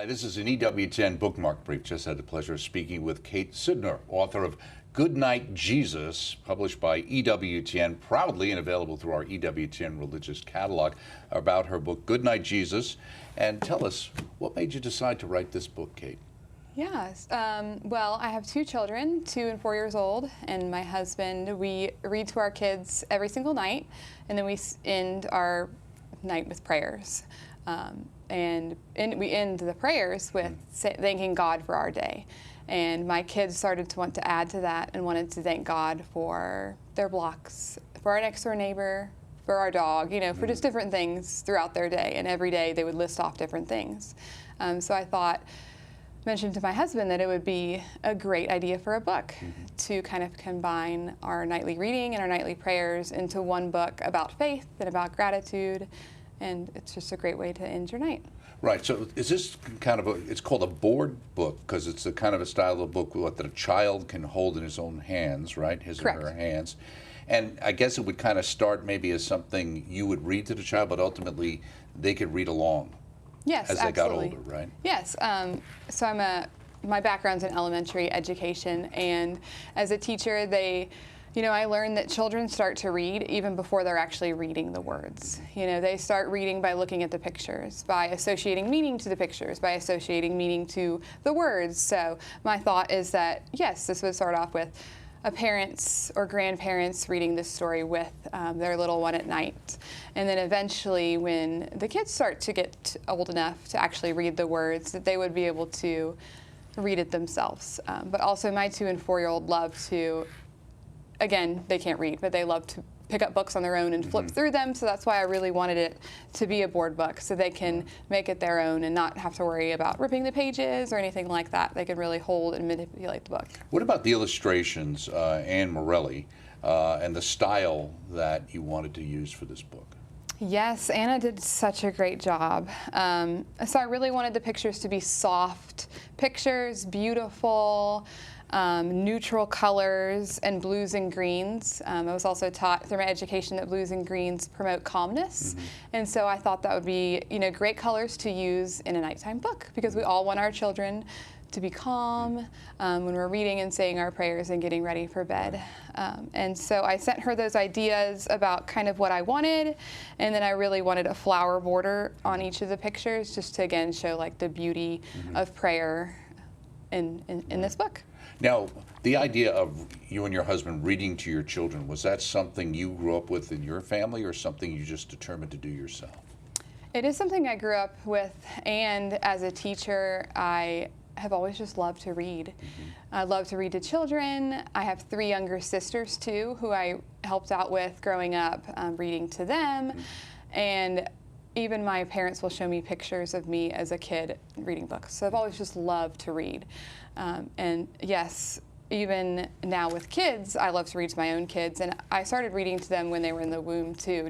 Hi, this is an EWTN Bookmark Brief. Just had the pleasure of speaking with Kate Sydnor, author of Goodnight, Jesus, published by EWTN, proudly and available through our EWTN religious catalog, about her book, Goodnight, Jesus. And tell us, what made you decide to write this book, Kate? Yes. Well, I have two children, 2 and 4 years old, and my husband. We read to our kids every single night, and then we end our night with prayers. And we end the prayers with thanking God for our day. And my kids started to want to add to that and wanted to thank God for their blocks, for our next door neighbor, for our dog, for just different things throughout their day. And every day they would list off different things. So I mentioned to my husband that it would be a great idea for a book to kind of combine our nightly reading and our nightly prayers into one book about faith and about gratitude. And it's just a great way to end your night. Right. So is this kind of it's called a board book because it's a kind of a style of book that a child can hold in his own hands, right? His Correct. or her hands. And I guess it would kind of start maybe as something you would read to the child, but ultimately they could read along. Yes, as they got absolutely. older, right? Yes. So my background's in elementary education, and as a teacher, I learned that children start to read even before they're actually reading the words. They start reading by looking at the pictures, by associating meaning to the pictures, by associating meaning to the words. So my thought is that, yes, this would start off with parents or grandparents reading this story with their little one at night. And then eventually when the kids start to get old enough to actually read the words, that they would be able to read it themselves. But also my 2 and 4-year-old love to, again, they can't read, but they love to pick up books on their own and flip through them. So that's why I really wanted it to be a board book so they can make it their own and not have to worry about ripping the pages or anything like that. They can really hold and manipulate the book. What about the illustrations, Anne Morelli, and the style that you wanted to use for this book? Yes, Anna did such a great job. So I really wanted the pictures to be soft pictures, beautiful, neutral colors, and blues and greens. I was also taught through my education that blues and greens promote calmness. And so I thought that would be, great colors to use in a nighttime book because we all want our children to be calm when we're reading and saying our prayers and getting ready for bed. And so I sent her those ideas about kind of what I wanted, and then I really wanted a flower border on each of the pictures just to, again, show like the beauty of prayer in this book. Now, the idea of you and your husband reading to your children, was that something you grew up with in your family or something you just determined to do yourself? It is something I grew up with, and as a teacher, I have always just loved to read. I love to read to children. I have 3 younger sisters too who I helped out with growing up, reading to them. And even my parents will show me pictures of me as a kid reading books. So I've always just loved to read. And yes, even now with kids, I love to read to my own kids, and I started reading to them when they were in the womb too.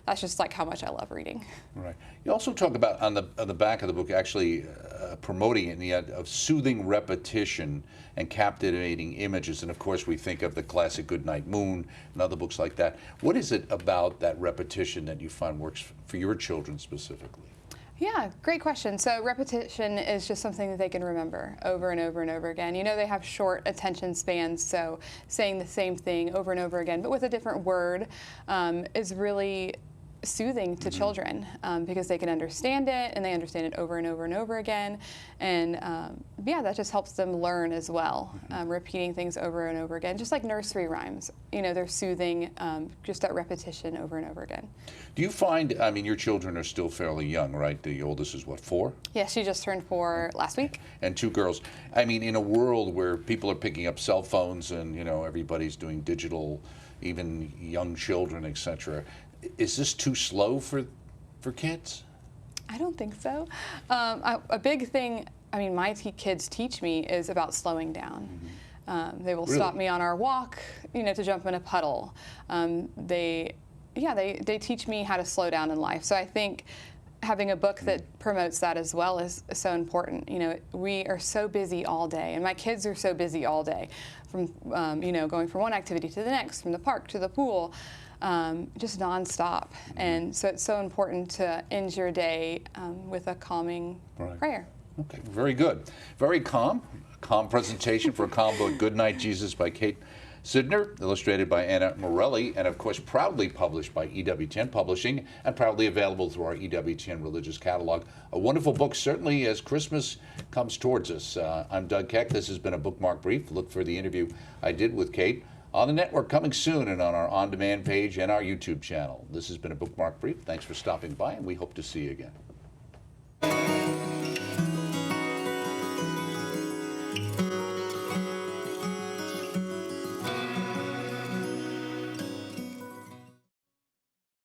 That's just like how much I love reading. Right. You also talk about on the back of the book actually promoting the idea of soothing repetition and captivating images, and of course we think of the classic Goodnight Moon and other books like that. What is it about that repetition that you find works for your children specifically? Yeah, great question. So repetition is just something that they can remember over and over and over again. They have short attention spans, so saying the same thing over and over again, but with a different word, is really soothing to children because they can understand it and they understand it over and over and over again. And that just helps them learn as well, repeating things over and over again, just like nursery rhymes. They're soothing, just that repetition over and over again. Do you find, your children are still fairly young, right? The oldest is what, 4? Yeah, she just turned 4 last week. And 2 girls. In a world where people are picking up cell phones and, everybody's doing digital, even young children, etc., is this too slow for kids? I don't think so. A big thing, my kids teach me is about slowing down. They will stop me on our walk, to jump in a puddle. They teach me how to slow down in life. So I think having a book that promotes that as well is so important. We are so busy all day, and my kids are so busy all day, from going from one activity to the next, from the park to the pool. Just nonstop. And so it's so important to end your day with a calming prayer. Okay, very good. Very calm. Calm presentation for a calm book, Goodnight, Jesus by Kate Sydnor, illustrated by Anna Morelli, and of course proudly published by EWTN Publishing and proudly available through our EWTN Religious Catalog. A wonderful book, certainly as Christmas comes towards us. I'm Doug Keck. This has been a Bookmark Brief. Look for the interview I did with Kate on the network coming soon and on our on-demand page and our YouTube channel. This has been a Bookmark Brief. Thanks for stopping by, and we hope to see you again.